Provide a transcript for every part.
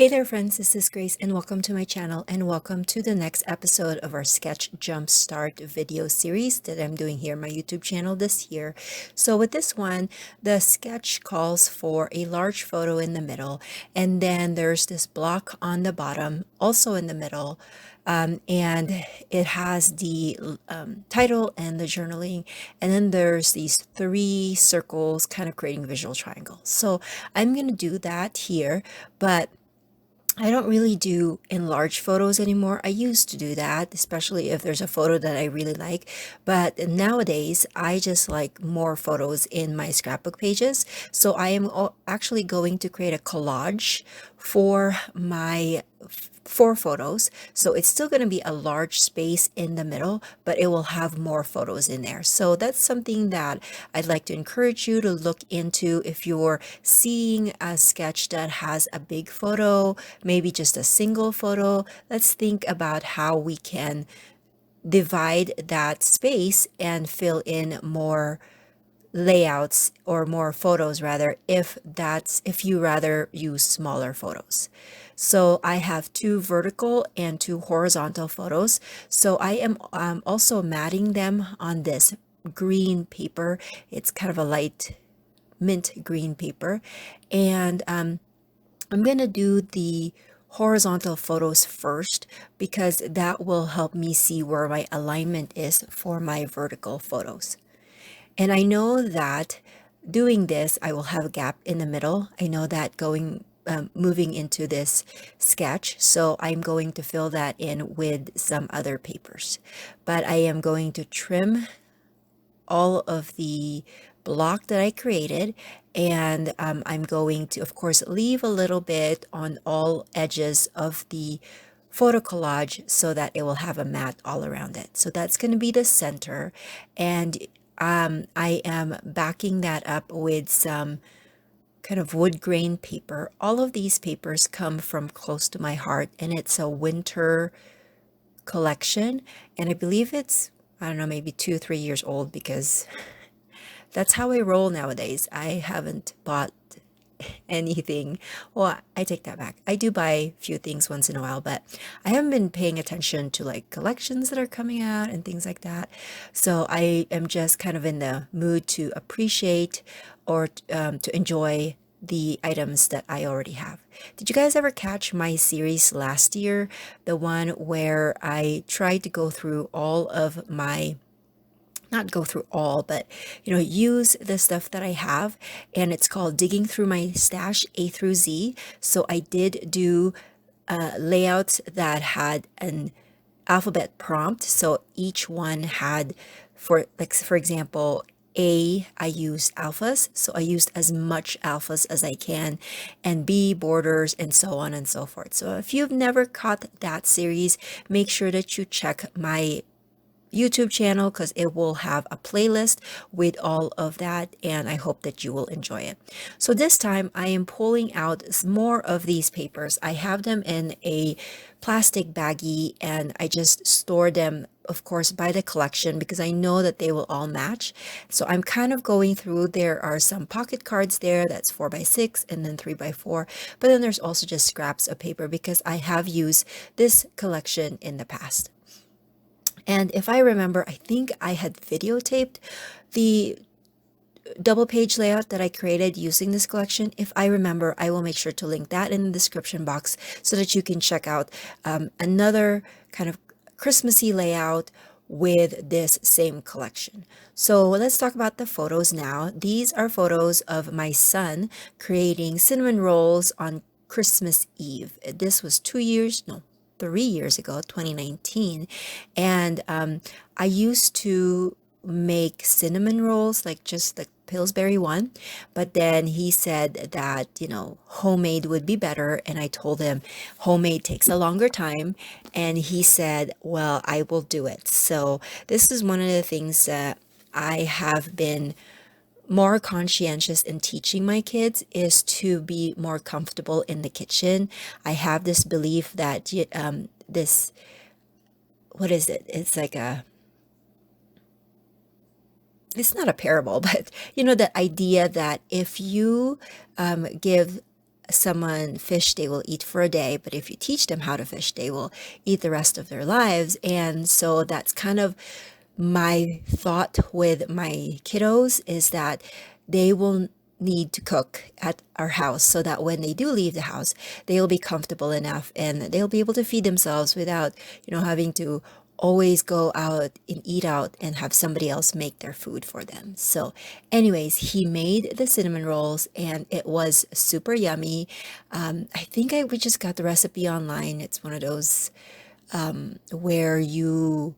Hey there friends, this is Grace and welcome to my channel and welcome to the next episode of our Sketch Jumpstart video series that I'm doing here on my YouTube channel this year. So with this one, the sketch calls for a large photo in the middle, and then there's this block on the bottom, also in the middle, and it has the title and the journaling, and then there's these three circles kind of creating visual triangles. So I'm going to do that here, but I don't really do enlarged photos anymore. I used to do that, especially if there's a photo that I really like. But nowadays, I just like more photos in my scrapbook pages. So I am actually going to create a collage for my four photos. So it's still going to be a large space in the middle, but it will have more photos in there. So that's something that I'd like to encourage you to look into if you're seeing a sketch that has a big photo, maybe just a single photo. Let's think about how we can divide that space and fill in more layouts or more photos rather, if you rather use smaller photos. So I have two vertical and two horizontal photos. So I am also matting them on this green paper. It's kind of a light mint green paper, and I'm gonna do the horizontal photos first because that will help me see where my alignment is for my vertical photos. And I know that doing this, I will have a gap in the middle. I know that moving into this sketch. So I'm going to fill that in with some other papers. But I am going to trim all of the block that I created. And I'm going to, of course, leave a little bit on all edges of the photo collage so that it will have a mat all around it. So that's going to be the center. And I am backing that up with some kind of wood grain paper. All of these papers come from close to my heart, and it's a winter collection. And I believe it's, I don't know, maybe 2 or 3 years old because that's how I roll nowadays. I haven't bought anything. Well, I take that back. I do buy a few things once in a while, but I haven't been paying attention to like collections that are coming out and things like that. So I am just kind of in the mood to appreciate or to enjoy the items that I already have. Did you guys ever catch my series last year? The one where I tried to go through all of my, not go through all, but use the stuff that I have, and it's called Digging Through My Stash A through Z. So I did do layouts that had an alphabet prompt. So each one had, for example, A, I used alphas, so I used as much alphas as I can, and B, borders, and so on and so forth. So if you've never caught that series, make sure that you check my YouTube channel because it will have a playlist with all of that, and I hope that you will enjoy it. So this time I am pulling out more of these papers. I have them in a plastic baggie and I just store them, of course, by the collection because I know that they will all match. So I'm kind of going through. There are some pocket cards there that's 4x6 and then 3x4, but then there's also just scraps of paper because I have used this collection in the past. And if I remember, I think I had videotaped the double page layout that I created using this collection. If I remember, I will make sure to link that in the description box so that you can check out another kind of Christmassy layout with this same collection. So let's talk about the photos now. These are photos of my son creating cinnamon rolls on Christmas Eve. This was 2 years, no, 3 years ago, 2019. And I used to make cinnamon rolls, like just the Pillsbury one. But then he said that, homemade would be better. And I told him homemade takes a longer time. And he said, well, I will do it. So this is one of the things that I have been more conscientious in teaching my kids is to be more comfortable in the kitchen. I have this belief that this, what is it? It's like it's not a parable, but the idea that if you give someone fish, they will eat for a day, but if you teach them how to fish, they will eat the rest of their lives. And so that's kind of my thought with my kiddos, is that they will need to cook at our house so that when they do leave the house, they'll be comfortable enough and they'll be able to feed themselves without, having to always go out and eat out and have somebody else make their food for them. So anyways, he made the cinnamon rolls and it was super yummy. I think we just got the recipe online. It's one of those where you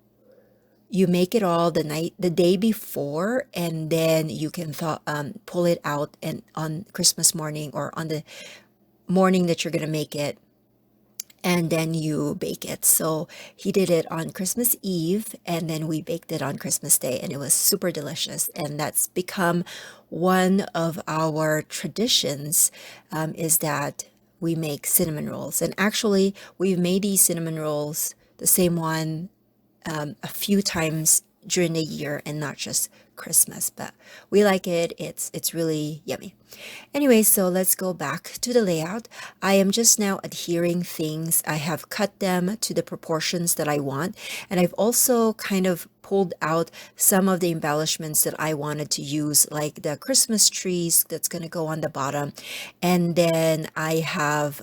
make it all the day before, and then you can pull it out and on Christmas morning or on the morning that you're going to make it, and then you bake it. So he did it on Christmas Eve, and then we baked it on Christmas Day, and it was super delicious. And that's become one of our traditions, is that we make cinnamon rolls. And actually, we've made these cinnamon rolls, the same one, a few times during the year and not just Christmas, but we like it. It's really yummy. Anyway, so let's go back to the layout. I am just now adhering things. I have cut them to the proportions that I want, and I've also kind of pulled out some of the embellishments that I wanted to use, like the Christmas trees that's going to go on the bottom. And then I have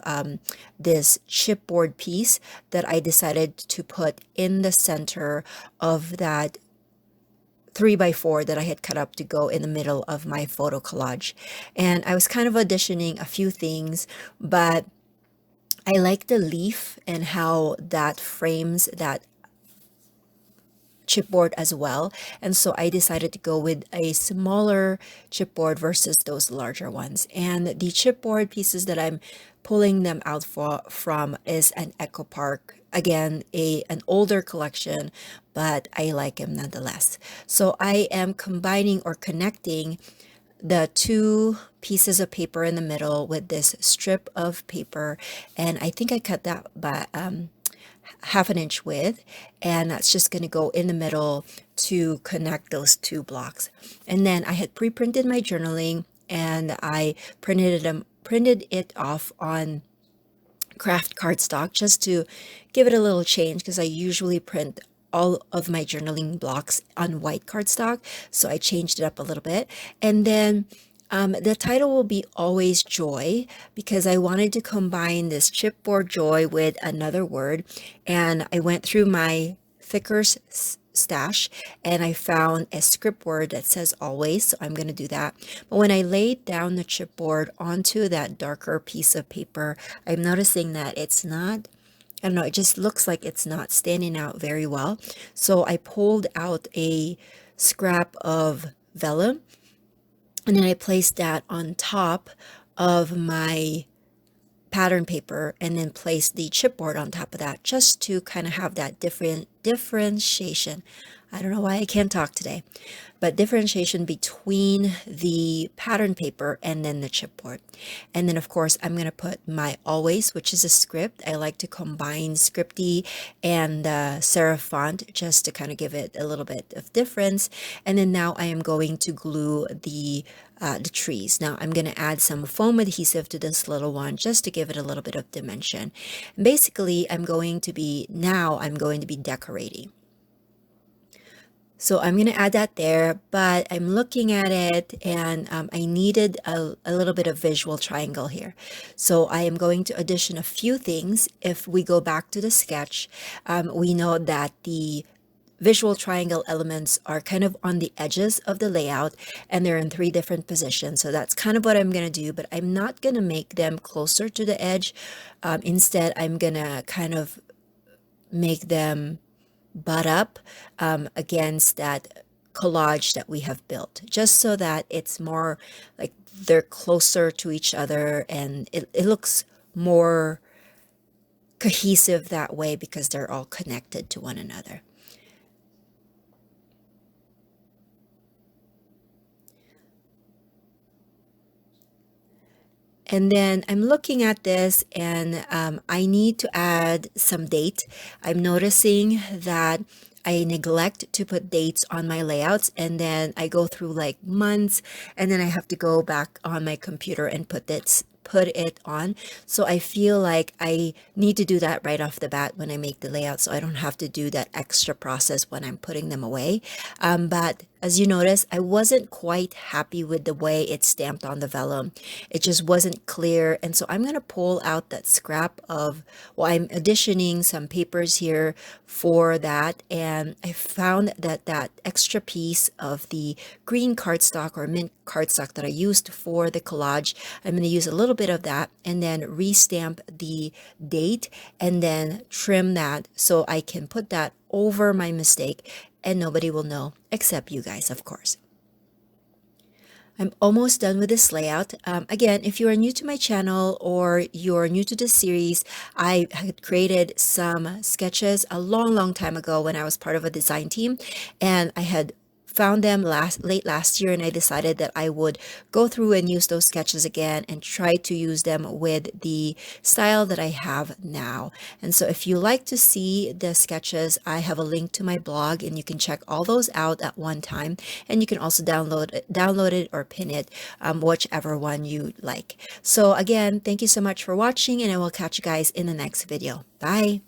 this chipboard piece that I decided to put in the center of that 3x4 that I had cut up to go in the middle of my photo collage. And I was kind of auditioning a few things, but I like the leaf and how that frames that chipboard as well. And so I decided to go with a smaller chipboard versus those larger ones. And the chipboard pieces that I'm pulling them out from is an Echo Park. Again, an older collection, but I like them nonetheless. So I am combining or connecting the two pieces of paper in the middle with this strip of paper, and I think I cut that by half an inch width, and that's just going to go in the middle to connect those two blocks. And then I had pre-printed my journaling, and I printed it off on craft cardstock just to give it a little change, because I usually print all of my journaling blocks on white cardstock, so I changed it up a little bit. And then the title will be Always Joy, because I wanted to combine this chipboard joy with another word. And I went through my thicker stash and I found a script word that says always, so I'm going to do that. But when I laid down the chipboard onto that darker piece of paper, I'm noticing that it's not, I don't know, it just looks like it's not standing out very well. So I pulled out a scrap of vellum, and then I placed that on top of my pattern paper, and then placed the chipboard on top of that, just to kind of have that differentiation. I don't know why I can't talk today, but differentiation between the pattern paper and then the chipboard. And then of course I'm going to put my always, which is a script. I like to combine scripty and serif font just to kind of give it a little bit of difference. And then now I am going to glue the trees. Now I'm going to add some foam adhesive to this little one just to give it a little bit of dimension. And basically I'm going to be decorating. So I'm going to add that there, but I'm looking at it, and I needed a little bit of visual triangle here. So I am going to addition a few things. If we go back to the sketch, we know that the visual triangle elements are kind of on the edges of the layout, and they're in 3 different positions. So that's kind of what I'm going to do, but I'm not going to make them closer to the edge. Instead, I'm going to kind of make them butt up against that collage that we have built, just so that it's more like they're closer to each other, and it looks more cohesive that way because they're all connected to one another. And then I'm looking at this, and I need to add some date. I'm noticing that I neglect to put dates on my layouts, and then I go through like months, and then I have to go back on my computer and put put it on. So I feel like I need to do that right off the bat when I make the layout, so I don't have to do that extra process when I'm putting them away. But as you notice, I wasn't quite happy with the way it's stamped on the vellum. It just wasn't clear. And so I'm going to pull out that scrap of, well, I'm additioning some papers here for that. And I found that that extra piece of the green cardstock or mint cardstock that I used for the collage, I'm going to use a little bit of that and then restamp the date and then trim that so I can put that over my mistake and nobody will know except you guys, of course. I'm almost done with this layout. Again, if you are new to my channel or you're new to this series, I had created some sketches a long time ago when I was part of a design team, and I had found them late last year, and I decided that I would go through and use those sketches again and try to use them with the style that I have now. And so if you like to see the sketches, I have a link to my blog and you can check all those out at one time, and you can also download it or pin it, whichever one you like. So again, thank you so much for watching, and I will catch you guys in the next video. Bye.